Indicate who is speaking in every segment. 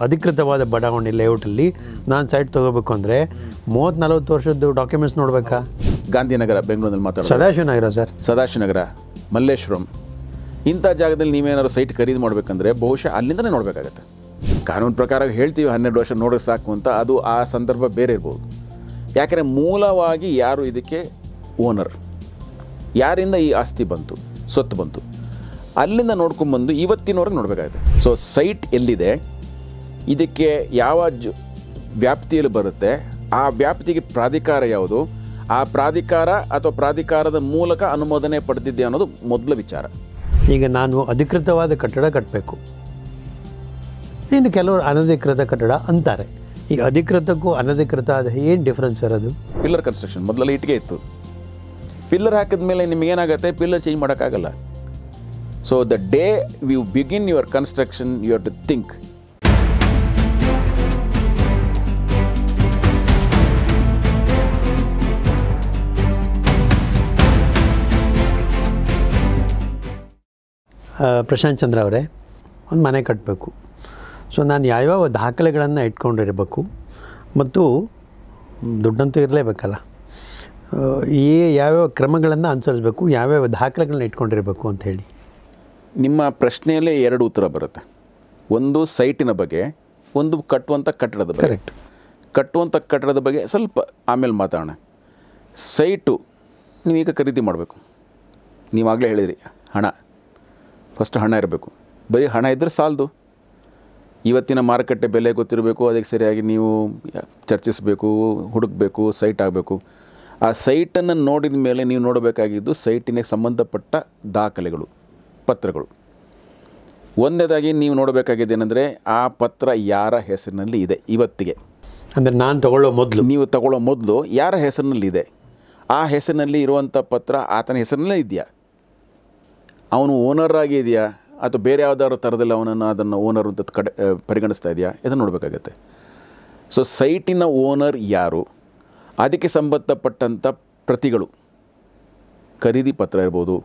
Speaker 1: ಅಧಿಕೃತವಾದ ಬಡಾವಣೆ ಲೇಔಟಲ್ಲಿ ನಾನು ಸೈಟ್ ತೊಗೋಬೇಕು ಅಂದರೆ 30-40 ವರ್ಷದ್ದು ಡಾಕ್ಯುಮೆಂಟ್ಸ್ ನೋಡಬೇಕಾ?
Speaker 2: ಗಾಂಧಿನಗರ ಬೆಂಗಳೂರಲ್ಲಿ ಮಾತಾಡೋದು,
Speaker 1: ಸದಾಶಿವನಗರ ಸರ್,
Speaker 2: ಸದಾಶಿವನಗರ, ಮಲ್ಲೇಶ್ವರಂ ಇಂಥ ಜಾಗದಲ್ಲಿ ನೀವೇನಾದ್ರು ಸೈಟ್ ಖರೀದಿ ಮಾಡಬೇಕಂದ್ರೆ ಬಹುಶಃ ಅಲ್ಲಿಂದಲೇ ನೋಡಬೇಕಾಗತ್ತೆ. ಕಾನೂನು ಪ್ರಕಾರ ಹೇಳ್ತೀವಿ 12 ವರ್ಷ ನೋಡೋಕೆ ಸಾಕು ಅಂತ, ಅದು ಆ ಸಂದರ್ಭ ಬೇರೆ ಇರ್ಬೋದು. ಯಾಕೆಂದರೆ ಮೂಲವಾಗಿ ಯಾರು ಇದಕ್ಕೆ ಓನರ್, ಯಾರಿಂದ ಈ ಆಸ್ತಿ ಬಂತು, ಸ್ವತ್ತು ಬಂತು, ಅಲ್ಲಿಂದ ನೋಡ್ಕೊಂಬಂದು ಇವತ್ತಿನವರೆಗೆ ನೋಡಬೇಕಾಗುತ್ತೆ. ಸೊ ಸೈಟ್ ಎಲ್ಲಿದೆ, ಇದಕ್ಕೆ ಯಾವ ವ್ಯಾಪ್ತಿಯಲ್ಲಿ ಬರುತ್ತೆ, ಆ ವ್ಯಾಪ್ತಿಗೆ ಪ್ರಾಧಿಕಾರ ಯಾವುದು, ಆ ಪ್ರಾಧಿಕಾರ ಅಥವಾ ಪ್ರಾಧಿಕಾರದ ಮೂಲಕ ಅನುಮೋದನೆ ಪಡೆದಿದೆ ಅನ್ನೋದು ಮೊದಲ ವಿಚಾರ.
Speaker 1: ಈಗ ನಾನು ಅಧಿಕೃತವಾದ ಕಟ್ಟಡ ಕಟ್ಟಬೇಕು, ಇನ್ನು ಕೆಲವರು ಅನಧಿಕೃತ ಕಟ್ಟಡ ಅಂತಾರೆ. ಈ ಅಧಿಕೃತಕ್ಕೂ ಅನಧಿಕೃತ ಅದು ಏನು ಡಿಫ್ರೆನ್ಸ್ ಸರ್? ಅದು
Speaker 2: ಪಿಲ್ಲರ್ ಕನ್ಸ್ಟ್ರಕ್ಷನ್ ಮೊದಲೆಲ್ಲ ಇಟ್ಟಿಗೆ ಇತ್ತು, ಪಿಲ್ಲರ್ ಹಾಕಿದ ಮೇಲೆ ನಿಮಗೇನಾಗುತ್ತೆ, ಪಿಲ್ಲರ್ ಚೇಂಜ್ ಮಾಡೋಕ್ಕಾಗಲ್ಲ. So the day you begin your construction you have to think.
Speaker 1: Prashant Chandra ಅವರೇ, ಒಂದು ಮನೆ ಕಟ್ಟಬೇಕು. ಸೊ ನಾನು ಯಾವ್ಯಾವ ದಾಖಲೆಗಳನ್ನು ಇಟ್ಕೊಂಡಿರಬೇಕು ಮತ್ತು ದುಡ್ಡಂತೂ ಇರಲೇಬೇಕಲ್ಲ, ಈ ಯಾವ್ಯಾವ ಕ್ರಮಗಳನ್ನು ಅನುಸರಿಸಬೇಕು, ಯಾವ್ಯಾವ ದಾಖಲೆಗಳನ್ನ ಇಟ್ಕೊಂಡಿರಬೇಕು ಅಂತ ಹೇಳಿ.
Speaker 2: ನಿಮ್ಮ ಪ್ರಶ್ನೆಯಲ್ಲೇ 2 ಉತ್ತರ ಬರುತ್ತೆ. ಒಂದು ಸೈಟಿನ ಬಗ್ಗೆ, ಒಂದು ಕಟ್ಟುವಂಥ ಕಟ್ಟಡದ ಬಗ್ಗೆ.
Speaker 1: ಕರೆಕ್ಟ್.
Speaker 2: ಕಟ್ಟುವಂಥ ಕಟ್ಟಡದ ಬಗ್ಗೆ ಸ್ವಲ್ಪ ಆಮೇಲೆ ಮಾತಾಡೋಣ. ಸೈಟು ನೀವೀಗ ಖರೀದಿ ಮಾಡಬೇಕು, ನೀವಾಗಲೇ ಹೇಳಿದ್ರಿ ಹಣ, ಫಸ್ಟ್ ಹಣ ಇರಬೇಕು. ಬರೀ ಹಣ ಇದ್ದರೆ ಸಾಲದು, ಇವತ್ತಿನ ಮಾರುಕಟ್ಟೆ ಬೆಲೆ ಗೊತ್ತಿರಬೇಕು, ಅದಕ್ಕೆ ಸರಿಯಾಗಿ ನೀವು ಚರ್ಚಿಸಬೇಕು, ಹುಡುಕಬೇಕು, ಸೈಟ್ ಆಗಬೇಕು. ಆ ಸೈಟನ್ನು ನೋಡಿದ ಮೇಲೆ ನೀವು ನೋಡಬೇಕಾಗಿದ್ದು ಸೈಟಿನ ಸಂಬಂಧಪಟ್ಟ ದಾಖಲೆಗಳು, ಪತ್ರಗಳು. ಒಂದನೇದಾಗಿ ನೀವು ನೋಡಬೇಕಾಗಿದ್ದು ಏನಂದರೆ ಆ ಪತ್ರ ಯಾರ ಹೆಸರಿನಲ್ಲಿ ಇದೆ ಇವತ್ತಿಗೆ.
Speaker 1: ಅಂದರೆ ನಾನು ತಗೊಳ್ಳೋ ಮೊದಲು,
Speaker 2: ನೀವು ತಗೊಳ್ಳೋ ಮೊದಲು ಯಾರ ಹೆಸರಿನಲ್ಲಿದೆ, ಆ ಹೆಸರಿನಲ್ಲಿ ಇರುವಂಥ ಪತ್ರ ಆತನ ಹೆಸರಿನಲ್ಲೇ ಇದೆಯಾ, ಅವನು ಓನರ್ ಆಗಿ ಇದೆಯಾ ಅಥವಾ ಬೇರೆ ಯಾವುದಾದ್ರು ಥರದಲ್ಲಿ ಅದನ್ನು ಓನರ್ ಅಂತ ಪರಿಗಣಿಸ್ತಾ ಇದೆಯಾ, ಇದನ್ನು ನೋಡಬೇಕಾಗತ್ತೆ. ಸೊ ಸೈಟಿನ ಓನರ್ ಯಾರು, ಅದಕ್ಕೆ ಸಂಬಂಧಪಟ್ಟಂಥ ಪ್ರತಿಗಳು, ಖರೀದಿ ಪತ್ರ ಇರ್ಬೋದು,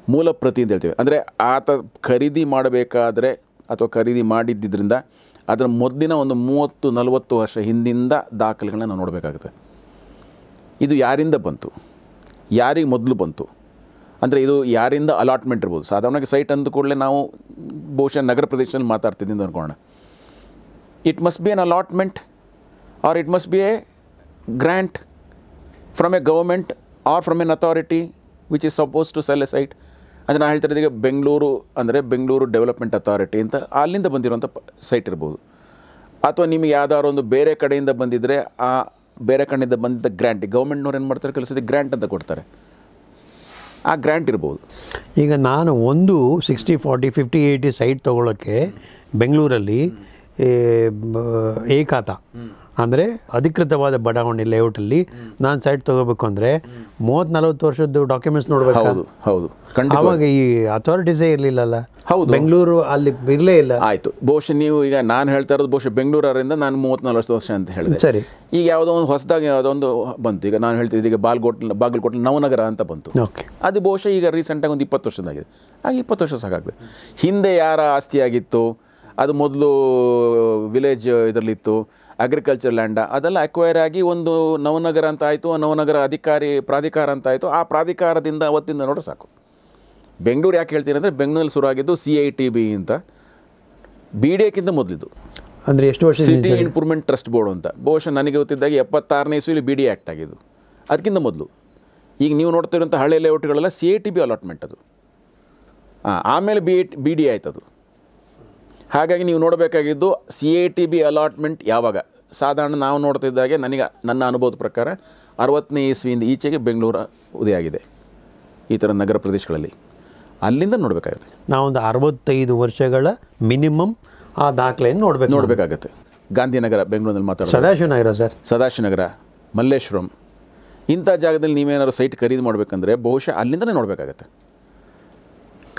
Speaker 2: ಮೂಲ ಪ್ರತಿ ಅಂತ ಹೇಳ್ತೀವಿ. ಅಂದರೆ ಆತ ಖರೀದಿ ಮಾಡಬೇಕಾದ್ರೆ ಅಥವಾ ಖರೀದಿ ಮಾಡಿದ್ದರಿಂದ ಅದರ ಮೊದಲಿನ ಒಂದು 30-40 ವರ್ಷ ಹಿಂದಿಂದ ದಾಖಲೆಗಳನ್ನ ನಾವು ನೋಡಬೇಕಾಗುತ್ತೆ. ಇದು ಯಾರಿಂದ ಬಂತು, ಯಾರಿಗೆ ಮೊದಲು ಬಂತು, ಅಂದರೆ ಇದು ಯಾರಿಂದ ಅಲಾಟ್ಮೆಂಟ್ ಇರ್ಬೋದು. ಸಾಧಾರಣವಾಗಿ ಸೈಟ್ ಅಂದ ಕೂಡಲೇ ನಾವು ಬಹುಶಃ ನಗರ ಪ್ರದೇಶದಲ್ಲಿ ಮಾತಾಡ್ತಿದ್ದೀನಿ ಅಂತ ಅಂದ್ಕೊಳ್ಳೋಣ. It must be an allotment or it must be a grant from a government or from an authority which is suppose to sell a site. ಅಂದರೆ ನಾನು ಹೇಳ್ತಾ ಇದ್ದೀಗ ಬೆಂಗಳೂರು ಅಂದರೆ ಬೆಂಗಳೂರು ಡೆವಲಪ್ಮೆಂಟ್ ಅಥಾರಿಟಿ ಅಂತ ಅಲ್ಲಿಂದ ಬಂದಿರೋಂಥ ಸೈಟ್ ಇರ್ಬೋದು. ಅಥವಾ ನಿಮಗೆ ಯಾವ್ದಾದ್ರು ಒಂದು ಬೇರೆ ಕಡೆಯಿಂದ ಬಂದಿದ್ದರೆ ಆ ಬೇರೆ ಕಡೆಯಿಂದ ಬಂದಿದ್ದ ಗ್ರ್ಯಾಂಟ್, ಗೌರ್ಮೆಂಟ್ನವ್ರು ಏನು ಮಾಡ್ತಾರೆ, ಕೆಲಸದ ಗ್ರ್ಯಾಂಟ್ ಅಂತ ಕೊಡ್ತಾರೆ, ಆ ಗ್ರ್ಯಾಂಟ್ ಇರ್ಬೋದು.
Speaker 1: ಈಗ ನಾನು ಒಂದು 60-40 50-80 ಸೈಟ್ ತೊಗೊಳ್ಳೋಕ್ಕೆ ಬೆಂಗಳೂರಲ್ಲಿ ಏಕಾತ ಅಂದರೆ ಅಧಿಕೃತವಾದ ಬಡಾವಣೆ ಲೇಔಟಲ್ಲಿ ನಾನು ಸೈಟ್ ತೊಗೋಬೇಕು ಅಂದರೆ 30-40 ವರ್ಷದ್ದು ಡಾಕ್ಯುಮೆಂಟ್ಸ್ ನೋಡಬೇಕು.
Speaker 2: ಹೌದು ಹೌದು,
Speaker 1: ಆವಾಗ ಈ ಅಥಾರಿಟೀಸೇ ಇರಲಿಲ್ಲಲ್ಲ.
Speaker 2: ಹೌದು,
Speaker 1: ಬೆಂಗಳೂರು ಅಲ್ಲಿ ಇರಲೇ ಇಲ್ಲ.
Speaker 2: ಆಯಿತು, ಬಹುಶಃ ನೀವು ಈಗ ನಾನು ಹೇಳ್ತಾ ಇರೋದು ಬಹುಶಃ ಬೆಂಗಳೂರರಿಂದ ನಾನು 30-40 ವರ್ಷ ಅಂತ ಹೇಳಿದೆ.
Speaker 1: ಸರಿ,
Speaker 2: ಈಗ ಯಾವುದೋ ಒಂದು ಹೊಸದಾಗಿ ಯಾವುದೋ ಒಂದು ಬಂತು. ಈಗ ನಾನು ಹೇಳ್ತಿದ್ದೆ, ಈಗ ಬಾಗಲಕೋಟೆ ನವನಗರ ಅಂತ ಬಂತು.
Speaker 1: ಓಕೆ,
Speaker 2: ಅದು ಬಹುಶಃ ಈಗ ರೀಸೆಂಟಾಗಿ ಒಂದು 20 ವರ್ಷದಾಗಿದೆ. ಆಗ 20 ವರ್ಷ ಸಾಕಾಗ್ತದೆ. ಹಿಂದೆ ಯಾರ ಆಸ್ತಿಯಾಗಿತ್ತು, ಅದು ಮೊದಲು ವಿಲೇಜ್ ಇದರಲ್ಲಿತ್ತು, ಅಗ್ರಿಕಲ್ಚರ್ ಲ್ಯಾಂಡ, ಅದೆಲ್ಲ ಅಕ್ವೈರ್ ಆಗಿ ಒಂದು ನವನಗರ ಅಂತ ಆಯಿತು, ಆ ನವನಗರ ಪ್ರಾಧಿಕಾರ ಅಂತ ಆಯಿತು. ಆ ಪ್ರಾಧಿಕಾರದಿಂದ ಅವತ್ತಿಂದ ನೋಡ್ರೆ ಸಾಕು. ಬೆಂಗಳೂರು ಯಾಕೆ ಹೇಳ್ತೀನಿ ಅಂದರೆ ಬೆಂಗಳೂರಲ್ಲಿ ಶುರುವಾಗಿದ್ದು CITB ಅಂತ, BDAಕ್ಕಿಂತ ಮೊದಲಿದ್ದು.
Speaker 1: ಅಂದರೆ ಎಷ್ಟು ವರ್ಷ?
Speaker 2: ಸಿಟಿ ಇಂಪ್ರೂವ್ಮೆಂಟ್ ಟ್ರಸ್ಟ್ ಬೋರ್ಡ್ ಅಂತ. ಬಹುಶಃ ನನಗೆ ಗೊತ್ತಿದ್ದಾಗೆ 76ನೇ ಇಸ್ವಿಲಿ BDA ಆ್ಯಕ್ಟ್ ಆಗಿದ್ದು, ಅದಕ್ಕಿಂತ ಮೊದಲು. ಈಗ ನೀವು ನೋಡ್ತಿರೋಂಥ ಹಳೆ ಲೇಔಟ್ಗಳೆಲ್ಲ CITB ಅಲಾಟ್ಮೆಂಟ್ ಅದು. ಆಮೇಲೆ BDA ಆಯ್ತು ಅದು. ಹಾಗಾಗಿ ನೀವು ನೋಡಬೇಕಾಗಿದ್ದು CITB ಅಲಾಟ್ಮೆಂಟ್ ಯಾವಾಗ. ಸಾಧಾರಣ ನಾವು ನೋಡ್ತಿದ್ದಾಗೆ ನನ್ನ ಅನುಭವದ ಪ್ರಕಾರ 60ನೇ ಇಸ್ವಿಯಿಂದ ಈಚೆಗೆ ಬೆಂಗಳೂರು ಉದಯ ಆಗಿದೆ ಈ ಥರ ನಗರ ಪ್ರದೇಶಗಳಲ್ಲಿ. ಅಲ್ಲಿಂದ ನೋಡಬೇಕಾಗುತ್ತೆ.
Speaker 1: ನಾವೊಂದು 65 ವರ್ಷಗಳ ಮಿನಿಮಮ್ ಆ ದಾಖಲೆಯನ್ನು ನೋಡಬೇಕಾಗತ್ತೆ.
Speaker 2: ಗಾಂಧಿನಗರ ಬೆಂಗಳೂರಲ್ಲಿ ಮಾತಾಡೋದು,
Speaker 1: ಸದಾಶಿವನಗರ ಸರ್,
Speaker 2: ಸದಾಶಿವನಗರ, ಮಲ್ಲೇಶ್ವರಂ ಇಂಥ ಜಾಗದಲ್ಲಿ ನೀವೇನಾದ್ರು ಸೈಟ್ ಖರೀದಿ ಮಾಡಬೇಕಂದ್ರೆ ಬಹುಶಃ ಅಲ್ಲಿಂದಲೇ ನೋಡಬೇಕಾಗತ್ತೆ.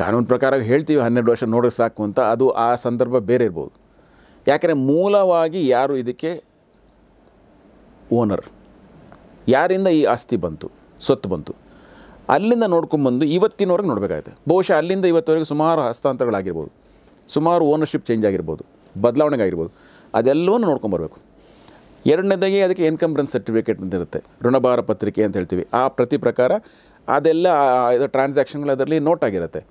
Speaker 2: ಕಾನೂನು ಪ್ರಕಾರ ಹೇಳ್ತೀವಿ 12 ವರ್ಷ ನೋಡೋಕೆ ಸಾಕು ಅಂತ, ಅದು ಆ ಸಂದರ್ಭ ಬೇರೆ ಇರ್ಬೋದು. ಯಾಕೆಂದರೆ ಮೂಲವಾಗಿ ಯಾರು ಇದಕ್ಕೆ ಓನರ್, ಯಾರಿಂದ ಈ ಆಸ್ತಿ ಬಂತು, ಸ್ವತ್ತು ಬಂತು, ಅಲ್ಲಿಂದ ನೋಡ್ಕೊಂಬಂದು ಇವತ್ತಿನವರೆಗೆ ನೋಡಬೇಕಾಗುತ್ತೆ. ಬಹುಶಃ ಅಲ್ಲಿಂದ ಇವತ್ತವರೆಗೆ ಸುಮಾರು ಹಸ್ತಾಂತರಗಳಾಗಿರ್ಬೋದು, ಸುಮಾರು ಓನರ್ಶಿಪ್ ಚೇಂಜ್ ಆಗಿರ್ಬೋದು. ಬದಲಾವಣೆಗಾಗಿರ್ಬೋದು, ಅದೆಲ್ಲವನ್ನು ನೋಡ್ಕೊಂಬರ್ಬೇಕು. ಎರಡನೇದಾಗಿ ಅದಕ್ಕೆ ಎನ್ಕಂಬ್ರೆನ್ಸ್ ಸರ್ಟಿಫಿಕೇಟ್ ಅಂತ ಇರುತ್ತೆ, ಋಣಭಾರ ಪತ್ರಿಕೆ ಅಂತ ಹೇಳ್ತೀವಿ. ಆ ಪ್ರತಿ ಪ್ರಕಾರ ಅದೆಲ್ಲ ಟ್ರಾನ್ಸಾಕ್ಷನ್ಗಳು ಅದರಲ್ಲಿ ನೋಟ್ ಆಗಿರುತ್ತೆ.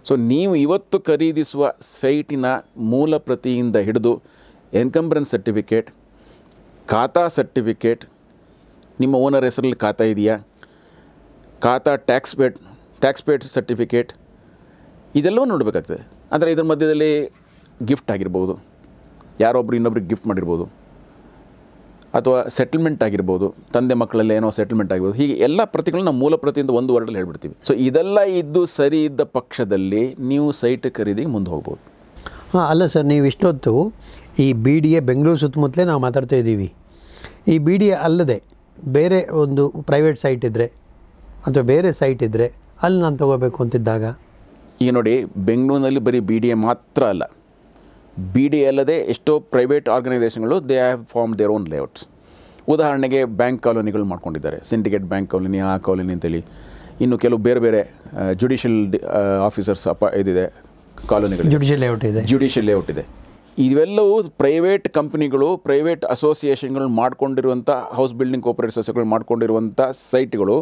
Speaker 2: ಸೊ ನೀವು ಇವತ್ತು ಖರೀದಿಸುವ ಸೈಟಿನ ಮೂಲ ಪ್ರತಿಯಿಂದ ಹಿಡಿದು ಎನ್ಕಂಬ್ರೆನ್ಸ್ ಸರ್ಟಿಫಿಕೇಟ್, ಖಾತಾ ಸರ್ಟಿಫಿಕೇಟ್, ನಿಮ್ಮ ಓನರ್ ಹೆಸರಲ್ಲಿ ಖಾತಾ ಇದೆಯಾ, ಖಾತಾ ಟ್ಯಾಕ್ಸ್ ಪೇಡ್ ಸರ್ಟಿಫಿಕೇಟ್, ಇದೆಲ್ಲವೂ ನೋಡಬೇಕಾಗ್ತದೆ. ಅಂದರೆ ಇದ್ರ ಮಧ್ಯದಲ್ಲಿ ಗಿಫ್ಟ್ ಆಗಿರ್ಬೋದು, ಯಾರೊಬ್ಬರು ಇನ್ನೊಬ್ರಿಗೆ ಗಿಫ್ಟ್ ಮಾಡಿರ್ಬೋದು, ಅಥವಾ ಸೆಟಲ್ಮೆಂಟ್ ಆಗಿರ್ಬೋದು, ತಂದೆ ಮಕ್ಕಳಲ್ಲಿ ಏನೋ ಸೆಟಲ್ಮೆಂಟ್ ಆಗಿರ್ಬೋದು. ಹೀಗೆ ಎಲ್ಲ ಪ್ರತಿಗಳನ್ನ ನಾವು ಮೂಲ ಪ್ರತಿಯಿಂದ ಒಂದು ವರ್ಡಲ್ಲಿ ಹೇಳ್ಬಿಡ್ತೀವಿ. ಸೊ ಇದೆಲ್ಲ ಇದ್ದು ಸರಿ ಇದ್ದ ಪಕ್ಷದಲ್ಲಿ ನೀವು ಸೈಟ್ ಖರೀದಿಗೆ ಮುಂದೆ ಹೋಗ್ಬೋದು.
Speaker 1: ಹಾಂ, ಅಲ್ಲ ಸರ್, ನೀವು ಇಷ್ಟೊತ್ತು ಈ BDA ಬೆಂಗಳೂರು ಸುತ್ತಮುತ್ತಲೇ ನಾವು ಮಾತಾಡ್ತಾ ಇದ್ದೀವಿ. ಈ BDA ಅಲ್ಲದೆ ಬೇರೆ ಒಂದು ಪ್ರೈವೇಟ್ ಸೈಟ್ ಇದ್ದರೆ ಅಥವಾ ಬೇರೆ ಸೈಟ್ ಇದ್ದರೆ ಅಲ್ಲಿ ನಾನು ತೊಗೋಬೇಕು ಅಂತಿದ್ದಾಗ,
Speaker 2: ಈಗ ನೋಡಿ, ಬೆಂಗಳೂರಿನಲ್ಲಿ ಬರೀ BDA ಮಾತ್ರ ಅಲ್ಲ, BDA ಅಲ್ಲದೆ ಎಷ್ಟೋ ಪ್ರೈವೇಟ್ ಆರ್ಗನೈಸೇಷನ್ಗಳು they have form their own layouts. ಉದಾಹರಣೆಗೆ ಬ್ಯಾಂಕ್ ಕಾಲೋನಿಗಳು ಮಾಡ್ಕೊಂಡಿದ್ದಾರೆ, ಸಿಂಡಿಕೇಟ್ ಬ್ಯಾಂಕ್ ಕಾಲೋನಿ, ಆ ಕಾಲೋನಿ ಅಂತೇಳಿ. ಇನ್ನು ಕೆಲವು ಬೇರೆ ಬೇರೆ ಜುಡಿಷಿಯಲ್ ಆಫೀಸರ್ಸ್ ಇದಿದೆ ಕಾಲೋನಿಗಳು, ಜುಡಿಷಿಯಲ್ ಲೇಔಟ್ ಇದೆ. ಇವೆಲ್ಲವೂ ಪ್ರೈವೇಟ್ ಕಂಪ್ನಿಗಳು, ಪ್ರೈವೇಟ್ ಅಸೋಸಿಯೇಷನ್ಗಳು ಮಾಡ್ಕೊಂಡಿರುವಂಥ ಹೌಸ್ ಬಿಲ್ಡಿಂಗ್ ಕೋಪರೇಟಿವ್ ಸೊಸೈಟಿಗಳು ಮಾಡ್ಕೊಂಡಿರುವಂಥ ಸೈಟ್ಗಳು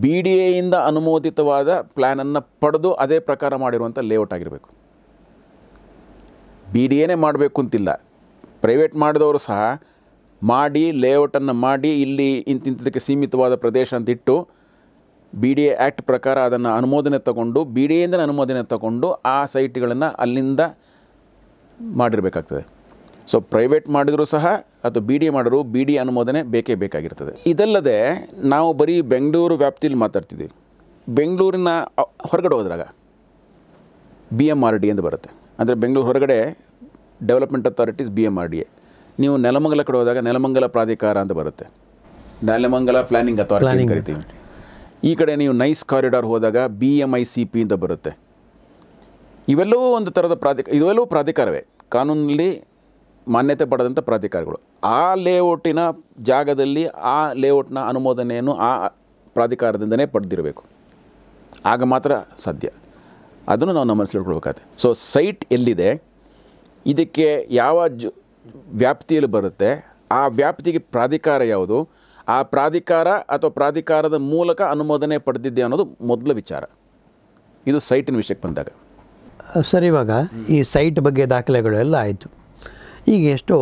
Speaker 2: BDAಯಿಂದ ಅನುಮೋದಿತವಾದ ಪ್ಲ್ಯಾನನ್ನು ಪಡೆದು ಅದೇ ಪ್ರಕಾರ ಮಾಡಿರುವಂಥ ಲೇಔಟ್ ಆಗಿರಬೇಕು. BDAನೇ ಮಾಡಬೇಕು ಅಂತಿಲ್ಲ, ಪ್ರೈವೇಟ್ ಮಾಡಿದವರು ಸಹ ಮಾಡಿ ಲೇಔಟನ್ನು ಮಾಡಿ ಇಲ್ಲಿ ಇಂತಿಂಥದಕ್ಕೆ ಸೀಮಿತವಾದ ಪ್ರದೇಶ ಅಂತಿಟ್ಟು BDA ಆ್ಯಕ್ಟ್ ಪ್ರಕಾರ ಅದನ್ನು ಅನುಮೋದನೆ ತಗೊಂಡು BDAಯಿಂದ ಅನುಮೋದನೆ ತಗೊಂಡು ಆ ಸೈಟ್ಗಳನ್ನು ಅಲ್ಲಿಂದ ಮಾಡಿರಬೇಕಾಗ್ತದೆ. ಸೊ ಪ್ರೈವೇಟ್ ಮಾಡಿದರೂ ಸಹ ಅಥವಾ BDA ಮಾಡಿದ್ರು BDA ಅನುಮೋದನೆ ಬೇಕೇ ಬೇಕಾಗಿರ್ತದೆ. ಇದಲ್ಲದೆ ನಾವು ಬರೀ ಬೆಂಗಳೂರು ವ್ಯಾಪ್ತಿಯಲ್ಲಿ ಮಾತಾಡ್ತಿದ್ದೀವಿ. ಬೆಂಗಳೂರಿನ ಹೊರಗಡೆ ಹೋದ್ರಾಗ BMRD ಅಂತ ಬರುತ್ತೆ, ಅಂದರೆ ಬೆಂಗಳೂರು ಹೊರಗಡೆ ಡೆವಲಪ್ಮೆಂಟ್ ಅಥಾರಿಟೀಸ್ BMRDA. ನೀವು ನೆಲಮಂಗಲ ಕಡೆ ಹೋದಾಗ ನೆಲಮಂಗಲ ಪ್ರಾಧಿಕಾರ ಅಂತ ಬರುತ್ತೆ, ನೆಲಮಂಗಲ ಪ್ಲಾನಿಂಗ್ ಅಥಾರಿಟಿ ಅಂತ ಕರಿತೀವಿ. ಈ ಕಡೆ ನೀವು ನೈಸ್ ಕಾರಿಡಾರ್ ಹೋದಾಗ BMICP ಅಂತ ಬರುತ್ತೆ. ಇವೆಲ್ಲವೂ ಒಂದು ಥರದ ಇವೆಲ್ಲವೂ ಪ್ರಾಧಿಕಾರವೇ, ಕಾನೂನಲ್ಲಿ ಮಾನ್ಯತೆ ಪಡೆದಂಥ ಪ್ರಾಧಿಕಾರಗಳು. ಆ ಲೇಔಟಿನ ಜಾಗದಲ್ಲಿ ಆ ಲೇಔಟ್ನ ಅನುಮೋದನೆಯನ್ನು ಆ ಪ್ರಾಧಿಕಾರದಿಂದನೇ ಪಡೆದಿರಬೇಕು, ಆಗ ಮಾತ್ರ ಸಾಧ್ಯ. ಅದನ್ನು ನಾವು ನಮ್ಮ ಮನಸ್ಸಲ್ಲಿ ಇಟ್ಕೊಳ್ಬೇಕಾಗುತ್ತೆ. ಸೊ ಸೈಟ್ ಎಲ್ಲಿದೆ, ಇದಕ್ಕೆ ಯಾವ ವ್ಯಾಪ್ತಿಯಲ್ಲಿ ಬರುತ್ತೆ, ಆ ವ್ಯಾಪ್ತಿಗೆ ಪ್ರಾಧಿಕಾರ ಯಾವುದು, ಆ ಪ್ರಾಧಿಕಾರ ಅಥವಾ ಪ್ರಾಧಿಕಾರದ ಮೂಲಕ ಅನುಮೋದನೆ ಪಡೆದಿದ್ದೆ ಅನ್ನೋದು ಮೊದಲ ವಿಚಾರ. ಇದು ಸೈಟಿನ ವಿಷಯಕ್ಕೆ ಬಂದಾಗ.
Speaker 1: ಸರ್, ಇವಾಗ ಈ ಸೈಟ್ ಬಗ್ಗೆ ದಾಖಲೆಗಳು ಎಲ್ಲ ಆಯಿತು. ಈಗ ಎಷ್ಟೋ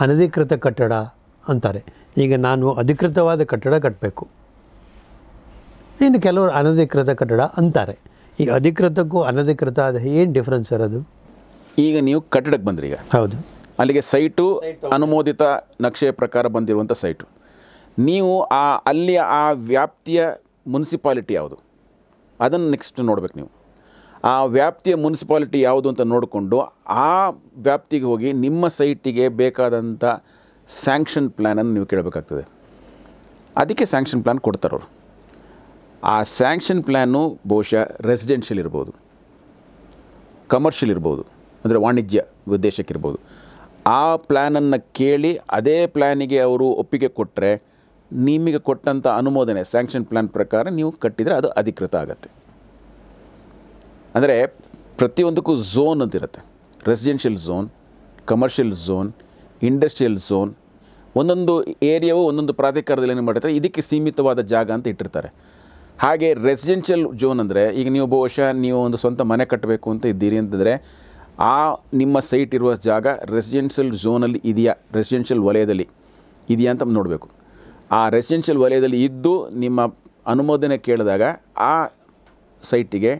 Speaker 1: ಅನಧಿಕೃತ ಕಟ್ಟಡ ಅಂತಾರೆ. ಈಗ ನಾನು ಅಧಿಕೃತವಾದ ಕಟ್ಟಡ ಕಟ್ಟಬೇಕು, ಇನ್ನು ಕೆಲವರು ಅನಧಿಕೃತ ಕಟ್ಟಡ ಅಂತಾರೆ. ಈ ಅಧಿಕೃತಕ್ಕೂ ಅನಧಿಕೃತ ಅದು ಏನು ಡಿಫ್ರೆನ್ಸ್ ಸರ್ ಅದು?
Speaker 2: ಈಗ ನೀವು ಕಟ್ಟಡಕ್ಕೆ ಬಂದ್ರಿ, ಈಗ
Speaker 1: ಹೌದು,
Speaker 2: ಅಲ್ಲಿಗೆ ಸೈಟು ಅನುಮೋದಿತ ನಕ್ಷೆಯ ಪ್ರಕಾರ ಬಂದಿರುವಂಥ ಸೈಟು. ನೀವು ಅಲ್ಲಿಯ ಆ ವ್ಯಾಪ್ತಿಯ ಮುನ್ಸಿಪಾಲಿಟಿ ಯಾವುದು ಅದನ್ನು ನೆಕ್ಸ್ಟ್ ನೋಡ್ಬೇಕು. ನೀವು ಆ ವ್ಯಾಪ್ತಿಯ ಮುನ್ಸಿಪಾಲಿಟಿ ಯಾವುದು ಅಂತ ನೋಡಿಕೊಂಡು ಆ ವ್ಯಾಪ್ತಿಗೆ ಹೋಗಿ ನಿಮ್ಮ ಸೈಟಿಗೆ ಬೇಕಾದಂಥ ಸ್ಯಾಂಕ್ಷನ್ ಪ್ಲ್ಯಾನನ್ನು ನೀವು ಕೇಳಬೇಕಾಗ್ತದೆ. ಅದಕ್ಕೆ ಸ್ಯಾಂಕ್ಷನ್ ಪ್ಲ್ಯಾನ್ ಕೊಡ್ತಾರವರು. ಆ ಸ್ಯಾಂಕ್ಷನ್ ಪ್ಲ್ಯಾನು ಬಹುಶಃ ರೆಸಿಡೆನ್ಷಿಯಲ್ ಇರ್ಬೋದು, ಕಮರ್ಷಿಯಲ್ ಇರ್ಬೋದು, ಅಂದರೆ ವಾಣಿಜ್ಯ ಉದ್ದೇಶಕ್ಕಿರ್ಬೋದು. ಆ ಪ್ಲ್ಯಾನನ್ನು ಕೇಳಿ ಅದೇ ಪ್ಲ್ಯಾನಿಗೆ ಅವರು ಒಪ್ಪಿಗೆ ಕೊಟ್ಟರೆ ನಿಮಗೆ ಕೊಟ್ಟಂಥ ಅನುಮೋದನೆ ಸ್ಯಾಂಕ್ಷನ್ ಪ್ಲ್ಯಾನ್ ಪ್ರಕಾರ ನೀವು ಕಟ್ಟಿದರೆ ಅದು ಅಧಿಕೃತ ಆಗುತ್ತೆ. ಅಂದರೆ ಪ್ರತಿಯೊಂದಕ್ಕೂ ಝೋನ್ ಅಂತಿರುತ್ತೆ, residential zone, commercial zone, industrial zone. ಒಂದೊಂದು ಏರಿಯಾವು ಒಂದೊಂದು ಪ್ರಾಧಿಕಾರದಲ್ಲಿ ಏನು ಮಾಡಿರ್ತಾರೆ, ಇದಕ್ಕೆ ಸೀಮಿತವಾದ ಜಾಗ ಅಂತ ಇಟ್ಟಿರ್ತಾರೆ. ಹಾಗೆ ರೆಸಿಡೆನ್ಷಿಯಲ್ ಝೋನ್ ಅಂದರೆ ಈಗ ನೀವು ಬಹುಶಃ ನೀವು ಒಂದು ಸ್ವಂತ ಮನೆ ಕಟ್ಟಬೇಕು ಅಂತ ಇದ್ದೀರಿ ಅಂತಂದರೆ ಆ ನಿಮ್ಮ ಸೈಟ್ ಇರುವ ಜಾಗ ರೆಸಿಡೆನ್ಷಿಯಲ್ ಝೋನಲ್ಲಿ ಇದೆಯಾ, ರೆಸಿಡೆನ್ಷಿಯಲ್ ವಲಯದಲ್ಲಿ ಇದೆಯಾ ಅಂತ ನೋಡಬೇಕು. ಆ ರೆಸಿಡೆನ್ಷಿಯಲ್ ವಲಯದಲ್ಲಿ ಇದ್ದು ನಿಮ್ಮ ಅನುಮೋದನೆ ಕೇಳಿದಾಗ ಆ ಸೈಟಿಗೆ,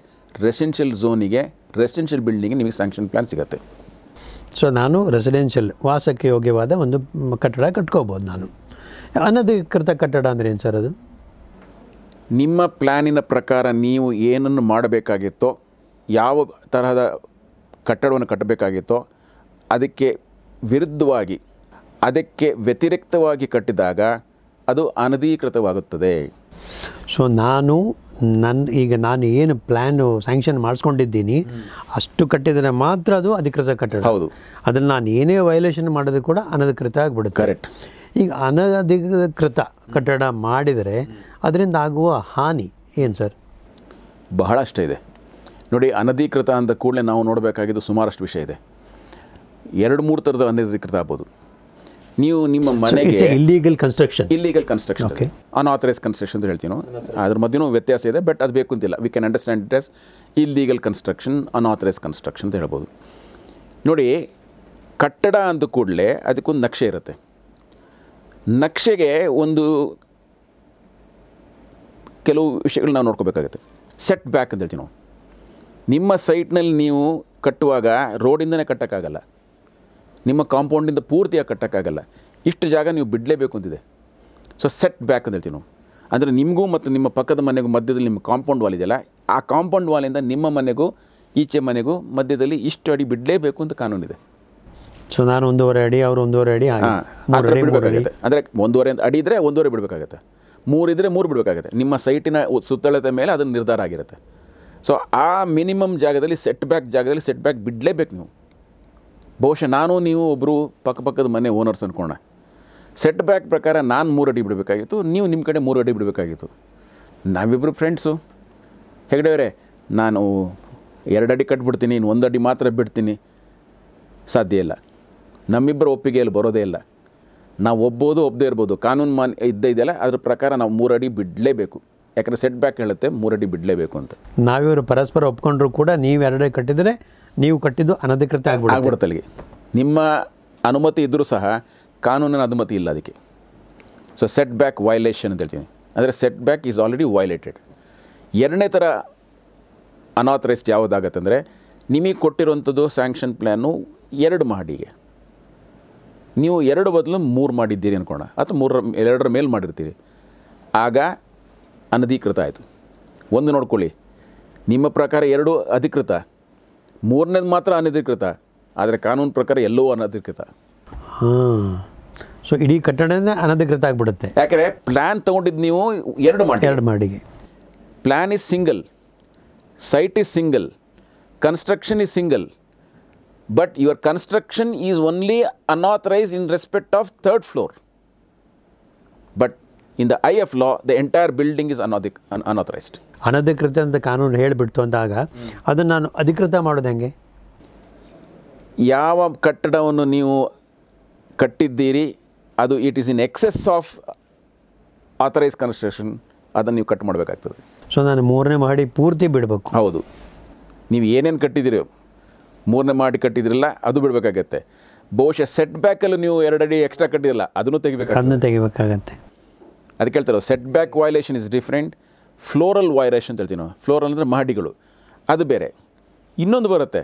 Speaker 2: ರೆಸಿಡೆನ್ಷಿಯಲ್ ಝೋನಿಗೆ, ರೆಸಿಡೆನ್ಷಿಯಲ್ ಬಿಲ್ಡಿಂಗಿಗೆ ನಿಮಗೆ ಸ್ಯಾಂಕ್ಷನ್ ಪ್ಲ್ಯಾನ್ ಸಿಗುತ್ತೆ.
Speaker 1: ಸೊ ನಾನು ರೆಸಿಡೆನ್ಷಿಯಲ್ ವಾಸಕ್ಕೆ ಯೋಗ್ಯವಾದ ಒಂದು ಕಟ್ಟಡ ಕಟ್ಕೋಬೋದು. ನಾನು ಅನಧಿಕೃತ ಕಟ್ಟಡ ಅಂದರೆ ಏನು ಸರ್ ಅದು?
Speaker 2: ನಿಮ್ಮ ಪ್ಲ್ಯಾನಿನ ಪ್ರಕಾರ ನೀವು ಏನನ್ನು ಮಾಡಬೇಕಾಗಿತ್ತೋ, ಯಾವ ತರಹದ ಕಟ್ಟಡವನ್ನು ಕಟ್ಟಬೇಕಾಗಿತ್ತೋ ಅದಕ್ಕೆ ವಿರುದ್ಧವಾಗಿ, ಅದಕ್ಕೆ ವ್ಯತಿರಿಕ್ತವಾಗಿ ಕಟ್ಟಿದಾಗ ಅದು ಅನಧಿಕೃತವಾಗುತ್ತದೆ.
Speaker 1: ಸೊ ಈಗ ನಾನು ಏನು ಪ್ಲ್ಯಾನು ಸ್ಯಾಂಕ್ಷನ್ ಮಾಡಿಸ್ಕೊಂಡಿದ್ದೀನಿ ಅಷ್ಟು ಕಟ್ಟಿದರೆ ಮಾತ್ರ ಅದು ಅಧಿಕೃತ ಕಟ್ಟಡ.
Speaker 2: ಹೌದು,
Speaker 1: ಅದನ್ನು ನಾನು ಏನೇ ವೈಲೇಷನ್ ಮಾಡಿದ್ರು ಕೂಡ ಅನಧಿಕೃತ ಆಗಿಬಿಡುತ್ತೆ.
Speaker 2: ಕರೆಕ್ಟ್.
Speaker 1: ಈಗ ಅನಧಿಕೃತ ಕಟ್ಟಡ ಮಾಡಿದರೆ ಅದರಿಂದ ಆಗುವ ಹಾನಿ ಏನು ಸರ್?
Speaker 2: ಬಹಳಷ್ಟು ಇದೆ ನೋಡಿ. ಅನಧಿಕೃತ ಅಂದ ಕೂಡಲೇ ನಾವು ನೋಡಬೇಕಾಗಿದ್ದು ಸುಮಾರಷ್ಟು ವಿಷಯ ಇದೆ. 2-3 ಥರದ ಅನಧಿಕೃತ ಆಗ್ಬೋದು. ನೀವು ನಿಮ್ಮ ಮನೆಗೆ
Speaker 1: illegal construction,
Speaker 2: illegal construction, unauthorise construction ಅಂತ ಹೇಳ್ತೀವಿ ನಾವು. ಅದ್ರ ಮಧ್ಯೆನೂ ವ್ಯತ್ಯಾಸ ಇದೆ, ಬಟ್ ಅದು ಬೇಕು ಅಂತಿಲ್ಲ. We can understand it as illegal construction, unauthorise construction ಅಂತ ಹೇಳ್ಬೋದು. ನೋಡಿ, ಕಟ್ಟಡ ಅಂದ ಕೂಡಲೇ ಅದಕ್ಕೊಂದು ನಕ್ಷೆ ಇರುತ್ತೆ. ನಕ್ಷೆಗೆ ಒಂದು ಕೆಲವು ವಿಷಯಗಳು ನಾವು ನೋಡ್ಕೋಬೇಕಾಗುತ್ತೆ. ಸೆಟ್ ಬ್ಯಾಕ್ ಅಂತ ಹೇಳ್ತೀವಿ ನಾವು. ನಿಮ್ಮ ಸೈಟ್ನಲ್ಲಿ ನೀವು ಕಟ್ಟುವಾಗ ರೋಡಿಂದನೇ ಕಟ್ಟೋಕ್ಕಾಗಲ್ಲ, ನಿಮ್ಮ ಕಾಂಪೌಂಡಿಂದ ಪೂರ್ತಿಯಾಗಿ ಕಟ್ಟೋಕ್ಕಾಗಲ್ಲ. ಇಷ್ಟು ಜಾಗ ನೀವು ಬಿಡಲೇಬೇಕು ಅಂತಿದೆ. ಸೊ ಸೆಟ್ ಬ್ಯಾಕ್ ಅಂತ ಹೇಳ್ತೀವಿ ನಾವು. ಅಂದರೆ ನಿಮಗೂ ಮತ್ತು ನಿಮ್ಮ ಪಕ್ಕದ ಮನೆಗೂ ಮಧ್ಯದಲ್ಲಿ ನಿಮ್ಮ ಕಾಂಪೌಂಡ್ ವಾಲ್ ಇದೆಯಲ್ಲ, ಆ ಕಾಂಪೌಂಡ್ ವಾಲಿಂದ ನಿಮ್ಮ ಮನೆಗೂ ಈಚೆ ಮನೆಗೂ ಮಧ್ಯದಲ್ಲಿ ಇಷ್ಟು ಅಡಿ ಬಿಡಲೇಬೇಕು ಅಂತ ಕಾನೂನಿದೆ.
Speaker 1: ಸೊ ನಾನು 1.5 ಅಡಿ, ಅವರು 1.5 ಅಡಿ,
Speaker 2: ಬಿಡಬೇಕಾಗುತ್ತೆ. ಅಂದರೆ 1.5 ಅಡಿ ಇದ್ದರೆ 1.5 ಬಿಡಬೇಕಾಗುತ್ತೆ, 3 ಇದ್ದರೆ 3 ಬಿಡಬೇಕಾಗುತ್ತೆ. ನಿಮ್ಮ ಸೈಟಿನ ಸುತ್ತಳತೆ ಮೇಲೆ ಅದನ್ನು ನಿರ್ಧಾರ ಆಗಿರುತ್ತೆ. ಸೊ ಆ ಮಿನಿಮಮ್ ಜಾಗದಲ್ಲಿ ಸೆಟ್ ಬ್ಯಾಕ್ ಬಿಡಲೇಬೇಕು ನೀವು. ಬಹುಶಃ ನಾನು ನೀವು ಒಬ್ಬರು ಪಕ್ಕದ ಮನೆ ಓನರ್ಸ್ ಅಂದ್ಕೋಣ. ಸೆಟ್ ಬ್ಯಾಕ್ ಪ್ರಕಾರ ನಾನು 3 ಅಡಿ ಬಿಡಬೇಕಾಗಿತ್ತು, ನೀವು ನಿಮ್ಮ ಕಡೆ 3 ಅಡಿ ಬಿಡಬೇಕಾಗಿತ್ತು. ನಾವಿಬ್ಬರು ಫ್ರೆಂಡ್ಸು, ಹೆಗಡೆಯವರೇ ನಾನು 2 ಅಡಿ ಕಟ್ಬಿಡ್ತೀನಿ, ಇನ್ನು 1 ಅಡಿ ಮಾತ್ರ ಬಿಡ್ತೀನಿ, ಸಾಧ್ಯ ಇಲ್ಲ. ನಮ್ಮಿಬ್ಬರು ಒಪ್ಪಿಗೆಯಲ್ಲಿ ಬರೋದೇ ಇಲ್ಲ. ನಾವು ಒಪ್ಪದೇ ಇರ್ಬೋದು, ಕಾನೂನು ಇದೆಯಲ್ಲ ಅದ್ರ ಪ್ರಕಾರ ನಾವು 3 ಅಡಿ ಬಿಡಲೇಬೇಕು. ಯಾಕಂದರೆ ಸೆಟ್ ಬ್ಯಾಕ್ ಹೇಳುತ್ತೆ 3 ಅಡಿ ಬಿಡಲೇಬೇಕು ಅಂತ.
Speaker 1: ನಾವಿವರು ಪರಸ್ಪರ ಒಪ್ಕೊಂಡ್ರು ಕೂಡ ನೀವು 2 ಅಡಿ ಕಟ್ಟಿದರೆ ನೀವು ಕಟ್ಟಿದ್ದು ಅನಧಿಕೃತ ಆಗ್ಬಿಡುತ್ತೆ
Speaker 2: ಅಲ್ಲಿಗೆ. ನಿಮ್ಮ ಅನುಮತಿ ಇದ್ದರೂ ಸಹ ಕಾನೂನಿನ ಅನುಮತಿ ಇಲ್ಲ ಅದಕ್ಕೆ. ಸೊ ಸೆಟ್ ಬ್ಯಾಕ್ ವೈಲೇಷನ್ ಅಂತ ಹೇಳ್ತೀನಿ. ಅಂದರೆ set back is already violated. ಎರಡನೇ ಥರ ಅನಾಥರೈಸ್ಡ್ ಯಾವುದಾಗತ್ತೆ ಅಂದರೆ, ನಿಮಗೆ ಕೊಟ್ಟಿರುವಂಥದ್ದು ಸ್ಯಾಂಕ್ಷನ್ ಪ್ಲ್ಯಾನು 2 ಮಹಡಿಗೆ, ನೀವು 2 ಬದಲು 3 ಮಾಡಿದ್ದೀರಿ ಅಂದ್ಕೋಣ, ಅಥವಾ 2ರ ಮೇಲೆ ಮಾಡಿರ್ತೀರಿ, ಆಗ ಅನಧಿಕೃತ ಆಯಿತು. ಒಂದು ನೋಡ್ಕೊಳ್ಳಿ, ನಿಮ್ಮ ಪ್ರಕಾರ 2 ಅಧಿಕೃತ, 3ನೇದು ಮಾತ್ರ ಅನಧಿಕೃತ, ಆದರೆ ಕಾನೂನು ಪ್ರಕಾರ ಎಲ್ಲವೂ ಅನಧಿಕೃತ.
Speaker 1: ಸೊ ಇಡೀ ಕಟ್ಟಡನೇ ಅನಧಿಕೃತ ಆಗಿಬಿಡುತ್ತೆ.
Speaker 2: ಯಾಕಂದರೆ ಪ್ಲ್ಯಾನ್ ತೊಗೊಂಡಿದ್ದು ನೀವು 2 ಮಾಡಿಗೆ. Plan is single, site is single, construction is single, but your construction is only unauthorized in respect of 3rd floor. But in the eye of law, the entire building is unauthorized.
Speaker 1: ಅನಧಿಕೃತ ಅಂತ ಕಾನೂನು ಹೇಳಿಬಿಡ್ತು ಅಂದಾಗ ಅದನ್ನು ನಾನು ಅಧಿಕೃತ ಮಾಡೋದು ಹೆಂಗೆ?
Speaker 2: ಯಾವ ಕಟ್ಟಡವನ್ನು ನೀವು ಕಟ್ಟಿದ್ದೀರಿ ಅದು it is in excess of authorise construction, ಅದನ್ನು ನೀವು ಕಟ್ ಮಾಡಬೇಕಾಗ್ತದೆ.
Speaker 1: ಸೊ ನಾನು 3ನೇ ಮಹಡಿ ಪೂರ್ತಿ ಬಿಡಬೇಕು.
Speaker 2: ಹೌದು, ನೀವು ಏನೇನು ಕಟ್ಟಿದ್ದೀರಿ, 3ನೇ ಮಾಡಿ ಕಟ್ಟಿದ್ರಲ್ಲ ಅದು ಬಿಡಬೇಕಾಗತ್ತೆ. ಬಹುಶಃ ಸೆಟ್ ಬ್ಯಾಕಲ್ಲೂ ನೀವು 2 ಅಡಿ ಎಕ್ಸ್ಟ್ರಾ ಕಟ್ಟಿರಲ್ಲ, ಅದನ್ನು ತೆಗಿಬೇಕಾಗತ್ತೆ. ಅದಕ್ಕೆ ಹೇಳ್ತಾರೆ set back violation is different, floral violation ಅಂತ ಹೇಳ್ತೀವಿ ನಾವು. ಫ್ಲೋರಲ್ ಅಂದರೆ ಮಹಡಿಗಳು, ಅದು ಬೇರೆ. ಇನ್ನೊಂದು ಬರುತ್ತೆ,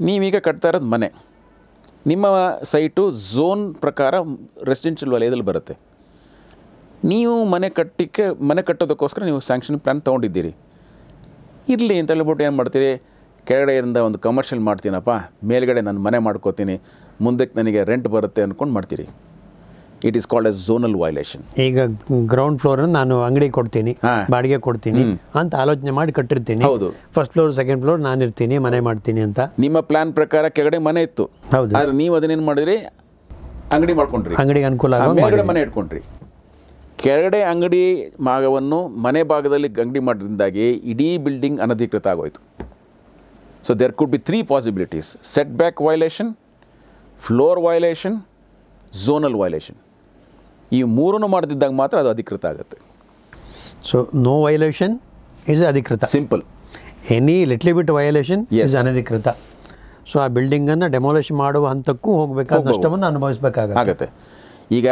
Speaker 2: ನೀವೀಗ ಕಟ್ತಾ ಇರೋದು ಮನೆ, ನಿಮ್ಮ ಸೈಟು ಝೋನ್ ಪ್ರಕಾರ ರೆಸಿಡೆನ್ಷಿಯಲ್ ವಲಯದಲ್ಲಿ ಬರುತ್ತೆ. ನೀವು ಮನೆ ಕಟ್ಟೋದಕ್ಕೋಸ್ಕರ ನೀವು ಸ್ಯಾಂಕ್ಷನ್ ಪ್ಲ್ಯಾನ್ ತೊಗೊಂಡಿದ್ದೀರಿ. ಇರಲಿ ಅಂತ ಹೇಳ್ಬಿಟ್ಟು ಏನು ಮಾಡ್ತೀರಿ, ಕೆಳಗಡೆಯಿಂದ ಒಂದು ಕಮರ್ಷಿಯಲ್ ಮಾಡ್ತೀನಪ್ಪ, ಮೇಲ್ಗಡೆ ನಾನು ಮನೆ ಮಾಡ್ಕೋತೀನಿ, ಮುಂದಕ್ಕೆ ನನಗೆ ರೆಂಟ್ ಬರುತ್ತೆ ಅಂದ್ಕೊಂಡು ಮಾಡ್ತೀರಿ. It is called as zonal violation.
Speaker 1: ಈಗ ಗ್ರೌಂಡ್ ಫ್ಲೋರ್ ನಾನು ಅಂಗಡಿ ಕೊಡ್ತೀನಿ, ಬಾಡಿಗೆ ಕೊಡ್ತೀನಿ ಅಂತ ಆಲೋಚನೆ ಮಾಡಿ ಕಟ್ಟಿರ್ತೀನಿ.
Speaker 2: ಹೌದು,
Speaker 1: ಫಸ್ಟ್ ಫ್ಲೋರ್ ಸೆಕೆಂಡ್ ಫ್ಲೋರ್ ನಾನು ಇರ್ತೀನಿ, ಮನೆ ಮಾಡ್ತೀನಿ ಅಂತ.
Speaker 2: ನಿಮ್ಮ ಪ್ಲಾನ್ ಪ್ರಕಾರ ಕೆಳಗಡೆ ಮನೆ ಇತ್ತು.
Speaker 1: ಹೌದು,
Speaker 2: ಆದರೆ ನೀವು ಅದನ್ನೇನು ಮಾಡಿದ್ರಿ, ಅಂಗಡಿ ಮಾಡ್ಕೊಂಡ್ರಿ,
Speaker 1: ಅಂಗಡಿಗೆ ಅನುಕೂಲ
Speaker 2: ಮೇಲ್ಗಡೆ ಮನೆ ಇಟ್ಕೊಂಡ್ರಿ. ಕೆಳಗಡೆ ಅಂಗಡಿ ಭಾಗವನ್ನು ಮನೆ ಭಾಗದಲ್ಲಿ ಅಂಗಡಿ ಮಾಡೋದ್ರಿಂದಾಗಿ ಇಡೀ ಬಿಲ್ಡಿಂಗ್ ಅನಧಿಕೃತ ಆಗೋಯ್ತು. So there could be 3 possibilities: set back violation, floor violation, zonal violation. ಈ 3 ಮಾಡದಿದ್ದಾಗ ಮಾತ್ರ ಅದು ಅಧಿಕೃತ ಆಗುತ್ತೆ.
Speaker 1: ಸೊ ನೋ ವೈಲೇಷನ್ ಇಸ್ ಅಧಿಕೃತ,
Speaker 2: simple.
Speaker 1: Any little bit violation is ಅನಧಿಕೃತ. ಸೊ ಆ ಬಿಲ್ಡಿಂಗನ್ನು ಡೆಮಾಲಿಷ್ ಮಾಡುವ ಹಂತಕ್ಕೂ ಹೋಗಬೇಕಾದ ನಷ್ಟವನ್ನು ಅನುಭವಿಸಬೇಕಾಗುತ್ತೆ.
Speaker 2: ಈಗ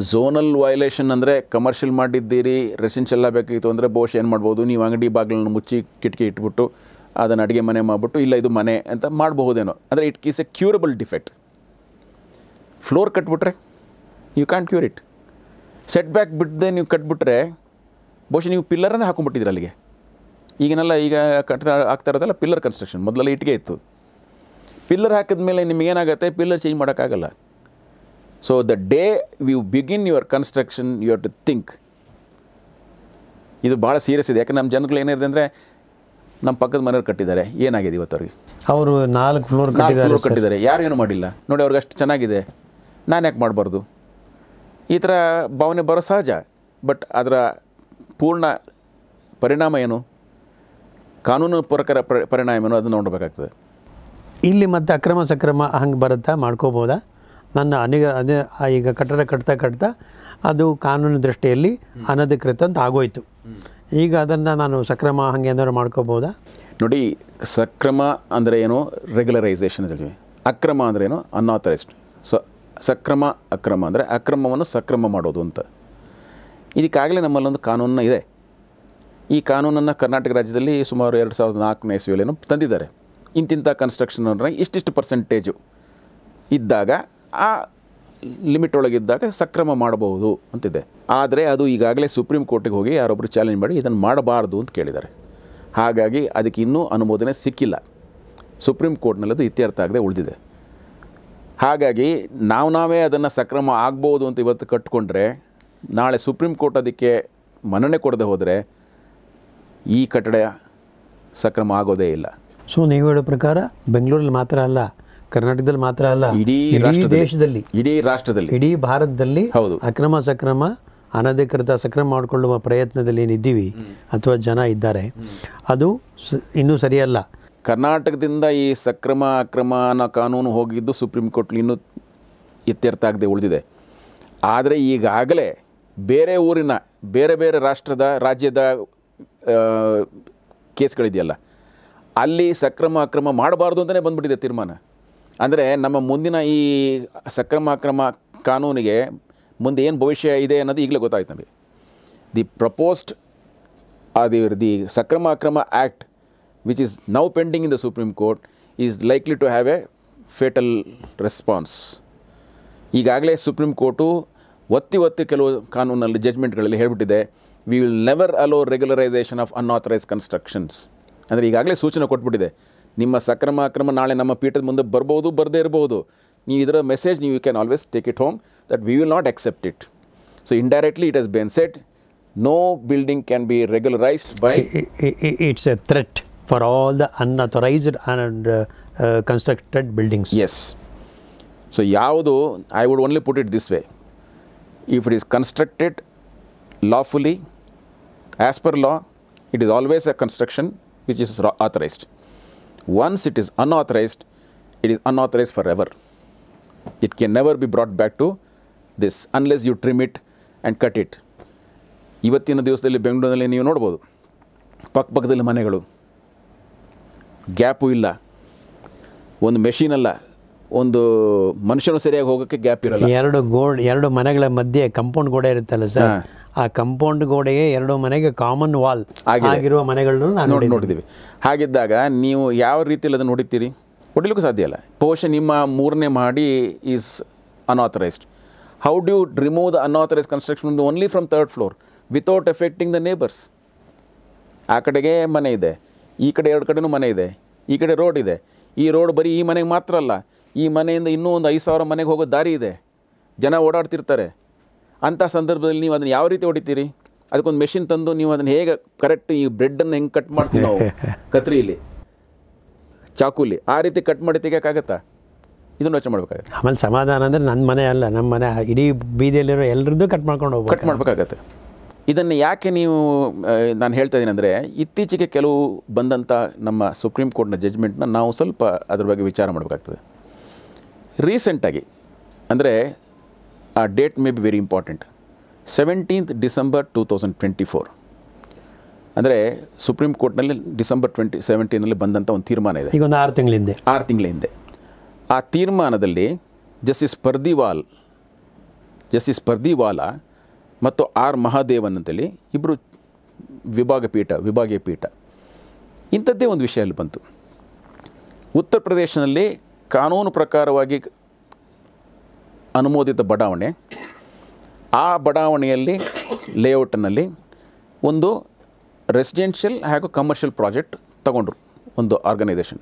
Speaker 2: ಝೋನಲ್ ವೈಲೇಷನ್ ಅಂದರೆ ಕಮರ್ಷಿಯಲ್ ಮಾಡಿದ್ದೀರಿ, ರೆಸಿಡೆನ್ಷಿಯಲ್ ಆಗಬೇಕಿತ್ತು ಅಂದರೆ ಬಹುಶಃ ಏನು ಮಾಡ್ಬೋದು, ನೀವು ಅಂಗಡಿ ಬಾಗಿಲನ್ನು ಮುಚ್ಚಿ ಕಿಟಕಿ ಇಟ್ಬಿಟ್ಟು ಅದನ್ನು ಅಡುಗೆ ಮನೆ ಮಾಡಿಬಿಟ್ಟು ಇಲ್ಲ ಇದು ಮನೆ ಅಂತ ಮಾಡಬಹುದೇನೋ. ಅಂದರೆ it is a curable defect. Floor ಕಟ್ಬಿಟ್ರೆ you can cure it. Set back ಬಿಟ್ಟದೆ ನೀವು ಕಟ್ಬಿಟ್ರೆ ಬಹುಶಃ ನೀವು ಪಿಲ್ಲರನ್ನೇ ಹಾಕೊಂಡ್ಬಿಟ್ಟಿದ್ರಿ ಅಲ್ಲಿಗೆ. ಈಗ ಆಗ್ತಾ ಇರೋದಲ್ಲ ಪಿಲ್ಲರ್ ಕನ್ಸ್ಟ್ರಕ್ಷನ್. ಮೊದಲೆಲ್ಲ ಇಟ್ಟಿಗೆ ಇತ್ತು. ಪಿಲ್ಲರ್ ಹಾಕಿದ ಮೇಲೆ ನಿಮಗೇನಾಗುತ್ತೆ, ಪಿಲ್ಲರ್ ಚೇಂಜ್ ಮಾಡೋಕ್ಕಾಗಲ್ಲ. So the day you begin your construction you have to think. ಇದು ಭಾಳ ಸೀರಿಯಸ್ ಇದೆ. ಯಾಕಂದ್ರೆ ನಮ್ಮ ಜನಗಳು ಏನಿದೆ ಅಂದರೆ, ನಮ್ಮ ಪಕ್ಕದ ಮನೆಯವ್ರು ಕಟ್ಟಿದ್ದಾರೆ, ಏನಾಗಿದೆ ಇವತ್ತವ್ರಿಗೆ,
Speaker 1: ಅವರು 4 ಫ್ಲೋರ್
Speaker 2: ಕಟ್ಟಿದ್ದಾರೆ, ಯಾರೇನು ಮಾಡಿಲ್ಲ ನೋಡಿ, ಅವ್ರಿಗೆ ಅಷ್ಟು ಚೆನ್ನಾಗಿದೆ, ನಾನು ಯಾಕೆ ಮಾಡಬಾರ್ದು, ಈ ಥರ ಭಾವನೆ ಬರೋ ಸಹಜ. ಬಟ್ ಅದರ ಪೂರ್ಣ ಪರಿಣಾಮ ಏನು, ಕಾನೂನು ಪ್ರಕಾರ ಪರಿಣಾಮ ಏನು, ಅದನ್ನು ನೋಡಬೇಕಾಗ್ತದೆ.
Speaker 1: ಇಲ್ಲಿ ಮತ್ತೆ ಅಕ್ರಮ ಸಕ್ರಮ ಹಂಗೆ ಬರುತ್ತಾ ಮಾಡ್ಕೋಬೋದಾ? ನನ್ನ ಈಗ ಕಟ್ಟಡ ಕಟ್ತಾ ಅದು ಕಾನೂನು ದೃಷ್ಟಿಯಲ್ಲಿ ಅನಧಿಕೃತ ಅಂತ ಆಗೋಯ್ತು. ಈಗ ಅದನ್ನು ನಾನು ಸಕ್ರಮ ಹಾಗೆ ಏನಾದ್ರು ಮಾಡ್ಕೋಬೋದಾ?
Speaker 2: ನೋಡಿ, ಸಕ್ರಮ ಅಂದರೆ ಏನು? ರೆಗ್ಯುಲರೈಸೇಷನ್ ಹೇಳ್ತೀವಿ. ಅಕ್ರಮ ಅಂದರೆ ಏನು? ಅನ್ಆಥರೈಸ್ಡ್. ಸಕ್ರಮ ಅಕ್ರಮ ಅಂದರೆ ಅಕ್ರಮವನ್ನು ಸಕ್ರಮ ಮಾಡೋದು ಅಂತ. ಇದಕ್ಕಾಗಲೇ ನಮ್ಮಲ್ಲೊಂದು ಕಾನೂನು ಇದೆ. ಈ ಕಾನೂನನ್ನು ಕರ್ನಾಟಕ ರಾಜ್ಯದಲ್ಲಿ ಸುಮಾರು 2004ನೇ ಇಸ್ವಿಯಲ್ಲೇನೋ ತಂದಿದ್ದಾರೆ. ಇಂತಿಂಥ ಕನ್ಸ್ಟ್ರಕ್ಷನ್ ಅಂದರೆ ಇಷ್ಟಿಷ್ಟು ಪರ್ಸೆಂಟೇಜು ಇದ್ದಾಗ, ಆ ಲಿಮಿಟ್ ಒಳಗಿದ್ದಾಗ ಸಕ್ರಮ ಮಾಡಬಹುದು ಅಂತಿದೆ. ಆದರೆ ಅದು ಈಗಾಗಲೇ ಸುಪ್ರೀಂ ಕೋರ್ಟಿಗೆ ಹೋಗಿ ಯಾರೊಬ್ಬರು ಚಾಲೆಂಜ್ ಮಾಡಿ ಇದನ್ನು ಮಾಡಬಾರ್ದು ಅಂತ ಕೇಳಿದ್ದಾರೆ. ಹಾಗಾಗಿ ಅದಕ್ಕೆ ಇನ್ನೂ ಅನುಮೋದನೆ ಸಿಕ್ಕಿಲ್ಲ. ಸುಪ್ರೀಂ ಕೋರ್ಟ್ನಲ್ಲಿ ಅದು ಇತ್ಯರ್ಥ ಆಗದೆ ಉಳಿದಿದೆ. ಹಾಗಾಗಿ ನಾವೇ ಅದನ್ನು ಸಕ್ರಮ ಆಗ್ಬೋದು ಅಂತ ಇವತ್ತು ಕಟ್ಕೊಂಡ್ರೆ, ನಾಳೆ ಸುಪ್ರೀಂ ಕೋರ್ಟ್ ಅದಕ್ಕೆ ಮನ್ನಣೆ ಕೊಡದೆ ಹೋದರೆ ಈ ಕಟ್ಟಡ ಸಕ್ರಮ ಆಗೋದೇ ಇಲ್ಲ.
Speaker 1: ಸೊ ನೀವು ಹೇಳೋ ಪ್ರಕಾರ ಬೆಂಗಳೂರಲ್ಲಿ ಮಾತ್ರ ಅಲ್ಲ, ಕರ್ನಾಟಕದಲ್ಲಿ ಮಾತ್ರ ಅಲ್ಲ, ಇಡೀ ದೇಶದಲ್ಲಿ,
Speaker 2: ಇಡೀ ರಾಷ್ಟ್ರದಲ್ಲಿ,
Speaker 1: ಇಡೀ ಭಾರತದಲ್ಲಿ
Speaker 2: ಹೌದು,
Speaker 1: ಅಕ್ರಮ ಸಕ್ರಮ ಅನಧಿಕೃತ ಸಕ್ರಮ ಮಾಡಿಕೊಳ್ಳುವ ಪ್ರಯತ್ನದಲ್ಲಿ ಏನಿದ್ದೀವಿ ಅಥವಾ ಜನ ಇದ್ದಾರೆ, ಅದು ಇನ್ನೂ ಸರಿಯಲ್ಲ.
Speaker 2: ಕರ್ನಾಟಕದಿಂದ ಈ ಸಕ್ರಮ ಅಕ್ರಮ ಅನ್ನೋ ಕಾನೂನು ಹೋಗಿದ್ದು ಸುಪ್ರೀಂ ಕೋರ್ಟ್ಲಿ ಇನ್ನೂ ಇತ್ಯರ್ಥ ಆಗದೆ ಉಳಿದಿದೆ. ಆದರೆ ಈಗಾಗಲೇ ಬೇರೆ ಊರಿನ ಬೇರೆ ಬೇರೆ ರಾಜ್ಯದ ಕೇಸ್ಗಳಿದೆಯಲ್ಲ, ಅಲ್ಲಿ ಸಕ್ರಮ ಅಕ್ರಮ ಮಾಡಬಾರ್ದು ಅಂತಲೇ ಬಂದುಬಿಟ್ಟಿದೆ ತೀರ್ಮಾನ. ಅಂದರೆ ನಮ್ಮ ಮುಂದಿನ ಈ ಸಕ್ರಮ ಅಕ್ರಮ ಕಾನೂನಿಗೆ ಮುಂದೆ ಏನು ಭವಿಷ್ಯ ಇದೆ ಅನ್ನೋದು ಈಗಲೇ ಗೊತ್ತಾಯ್ತು ನಮಗೆ. ದಿ ಪ್ರಪೋಸ್ಡ್ ದಿ ಸಕ್ರಮ ಅಕ್ರಮ act which is now pending in the Supreme Court is likely to have a fatal response. ಈಗಾಗಲೇ ಸುಪ್ರೀಂ ಕೋರ್ಟು ಒತ್ತಿ ಕೆಲವು ಕಾನೂನಲ್ಲಿ ಜಡ್ಜ್ಮೆಂಟ್ಗಳಲ್ಲಿ ಹೇಳ್ಬಿಟ್ಟಿದೆ, we will never allow regularisation of unauthorise constructions. ಅಂದರೆ ಈಗಾಗಲೇ ಸೂಚನೆ ಕೊಟ್ಬಿಟ್ಟಿದೆ, ನಿಮ್ಮ ಸಕ್ರಮ ಅಕ್ರಮ ನಾಳೆ ನಮ್ಮ ಪೀಠದ ಮುಂದೆ ಬರ್ಬೋದು, ಬರದೇ ಇರ್ಬೋದು. ನೀವು ಇದರ message you can always take it home that we will not accept it. So indirectly it has been said, no building can be regularised by.
Speaker 1: It's a threat for all the unauthorized and constructed buildings.
Speaker 2: Yes. So ಯಾವುದು, I would only put it this way, if it is constructed lawfully as per law, it is always a construction which is authorized. Once it is unauthorized, it is unauthorized forever. It can never be brought back to this unless you trim it and cut it. ಇವತ್ತಿನ ದಿವಸದಲ್ಲಿ ಬೆಂಗಳೂರಿನಲ್ಲಿ ನೀವು ನೋಡ್ಬೋದು, ಪಕ್ಕದಲ್ಲಿ ಮನೆಗಳು, gap ಇಲ್ಲ, ಒಂದು machine ಅಲ್ಲ, ಒಂದು ಮನುಷ್ಯನು ಸರಿಯಾಗಿ ಹೋಗೋಕ್ಕೆ ಗ್ಯಾಪ್ ಇರಲ್ಲ.
Speaker 1: ಎರಡು ಮನೆಗಳ ಮಧ್ಯೆ ಕಂಪೌಂಡ್ ಗೋಡೆ ಇರುತ್ತಲ್ಲ ಸರ್, ಆ ಕಂಪೌಂಡ್ ಗೋಡೆಗೆ ಎರಡು ಮನೆಗೆ ಕಾಮನ್ ವಾಲ್ ಆಗಿರುವ ಮನೆಗಳನ್ನು ನಾವು
Speaker 2: ನೋಡಿದ್ದೀವಿ. ಹಾಗಿದ್ದಾಗ ನೀವು ಯಾವ ರೀತಿಯಲ್ಲಿ ಅದನ್ನು ಹೊಡಿತೀರಿ? ಹೊಡಿಲಿಕ್ಕೂ ಸಾಧ್ಯ ಇಲ್ಲ. ಬಹುಶಃ ನಿಮ್ಮ 3ನೇ ಮಹಡಿ is unauthorised. How do you remove the unauthorised construction only from 3rd floor without affecting the neighbours? ಆ ಕಡೆಗೆ ಮನೆ ಇದೆ, ಈ ಕಡೆ 2 ಕಡೆನೂ ಮನೆ ಇದೆ, ಈ ಕಡೆ ರೋಡ್ ಇದೆ. ಈ ರೋಡ್ ಬರೀ ಈ ಮನೆಗೆ ಮಾತ್ರ ಅಲ್ಲ, ಈ ಮನೆಯಿಂದ ಇನ್ನೂ ಒಂದು 5,000 ಮನೆಗೆ ಹೋಗೋ ದಾರಿ ಇದೆ, ಜನ ಓಡಾಡ್ತಿರ್ತಾರೆ. ಅಂಥ ಸಂದರ್ಭದಲ್ಲಿ ನೀವು ಅದನ್ನು ಯಾವ ರೀತಿ ಹೊಡಿತೀರಿ? ಅದಕ್ಕೊಂದು ಮೆಷಿನ್ ತಂದು ನೀವು ಅದನ್ನು ಹೇಗೆ ಕರೆಕ್ಟ್ ಈ ಬ್ರೆಡ್ಡನ್ನು ಹೆಂಗೆ ಕಟ್ ಮಾಡ್ತೀವಿ ನಾವು ಕತ್ರಿಯಲ್ಲಿ, ಚಾಕುಲಿ, ಆ ರೀತಿ ಕಟ್ ಮಾಡಿ ತೆಗಿಯೋಕ್ಕಾಗತ್ತಾ? ಇದನ್ನು ಯೋಚನೆ ಮಾಡಬೇಕಾಗತ್ತೆ.
Speaker 1: ಆಮೇಲೆ ಸಮಾಧಾನ ಅಂದರೆ ನನ್ನ ಮನೆ ಅಲ್ಲ, ನಮ್ಮ ಮನೆ ಇಡೀ ಬೀದಿಯಲ್ಲಿರೋ ಎಲ್ಲರದ್ದು ಕಟ್ ಮಾಡಬೇಕಾಗತ್ತೆ.
Speaker 2: ಇದನ್ನು ಯಾಕೆ ನೀವು ನಾನು ಹೇಳ್ತಾ ಇದ್ದೀನಿ ಅಂದರೆ, ಇತ್ತೀಚೆಗೆ ಕೆಲವು ಬಂದಂಥ ನಮ್ಮ ಸುಪ್ರೀಂ ಕೋರ್ಟ್ನ ಜಡ್ಜ್ಮೆಂಟ್ನ ನಾವು ಸ್ವಲ್ಪ ಅದ್ರ ಬಗ್ಗೆ ವಿಚಾರ ಮಾಡಬೇಕಾಗ್ತದೆ. ರೀಸೆಂಟಾಗಿ ಅಂದರೆ ಆ date may be very important, 17th December 2024. ಅಂದರೆ ಸುಪ್ರೀಂ ಕೋರ್ಟ್ನಲ್ಲಿ December 2017 ಬಂದಂಥ ಒಂದು ತೀರ್ಮಾನ ಇದೆ.
Speaker 1: ಈಗ ಒಂದು 6 ತಿಂಗಳ ಹಿಂದೆ. ಆ ತೀರ್ಮಾನದಲ್ಲಿ ಜಸ್ಟಿಸ್ ಪರ್ದಿವಾಲಾ ಮತ್ತು ಆರ್ ಮಹಾದೇವನ್ ಅಂತೇಳಿ ಇಬ್ಬರು ವಿಭಾಗೀಯ ಪೀಠ ಇಂಥದ್ದೇ ಒಂದು ವಿಷಯ ಅಲ್ಲಿ ಬಂತು. ಉತ್ತರ ಪ್ರದೇಶದಲ್ಲಿ ಕಾನೂನು ಪ್ರಕಾರವಾಗಿ ಅನುಮೋದಿತ ಬಡಾವಣೆ, ಆ ಬಡಾವಣೆಯಲ್ಲಿ ಲೇಔಟ್ನಲ್ಲಿ ಒಂದು ರೆಸಿಡೆನ್ಷಿಯಲ್ ಹಾಗೂ ಕಮರ್ಷಿಯಲ್ ಪ್ರಾಜೆಕ್ಟ್ ತಗೊಂಡ್ರು ಒಂದು ಆರ್ಗನೈಸೇಷನ್.